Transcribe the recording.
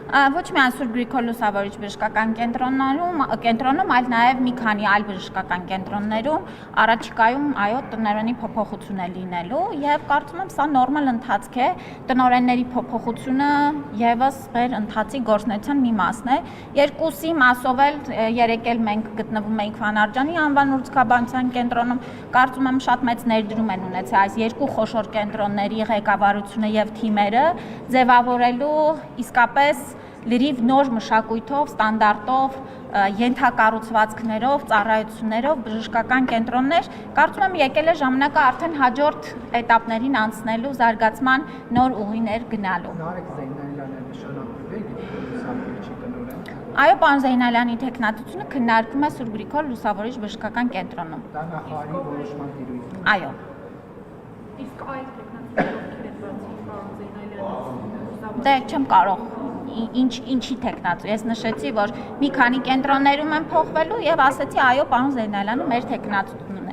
Ոչ միայն Սուրբ Գրիգոր Լուսավորիչ բժշկական կենտրոնում, այլ նաև մի քանի այլ բժշկական կենտրոններում առաջիկայում այո տնօրենի փոփոխություն է լինելու եւ կարծում եմ սա նորմալ ընթացք է, տնօրենների փոփոխությունը եւս մեր ընթացի գործունեության մի մասն է։ Երկուսի մասով էլ երեք էլ մենք գտնվում էինք Վանարջանի անվան ուրցքաբանության կենտրոնում, կարծում եմ շատ մեծ ներդրում են ունեցել այս երկու խոշոր կենտրոնների ղեկավարությունը եւ թիմերը ձևավորելու իսկապես լրիվ նոր մշակույթով, ստանդարտով, ենթակառուցվածքներով, ծառայություններով բժշկական կենտրոններ, կարծում եմ եկել է ժամանակը արդեն հաջորդ էտապներին անցնելու, զարգացման նոր ուղիներ գնալու։ Այո, պարոն Զեյնալյանի թեկնածությունը քննարկվում է Սուրբ Գրիգոր Լուսավորիչ բժշկական կենտրոնում։ Դա նախարարի որոշման տիրույթն է։ Այո։ Իսկ այդ թեկնածությունը պարոն Զեյնալյանը Դե չեմ կարող ինչի թեկնածու։ Ես նշեցի, որ մի քանի կենտրոններում են փոխվելու եւ ասեցի այո, պարոն Զեյնալյանը մեր թեկնածուն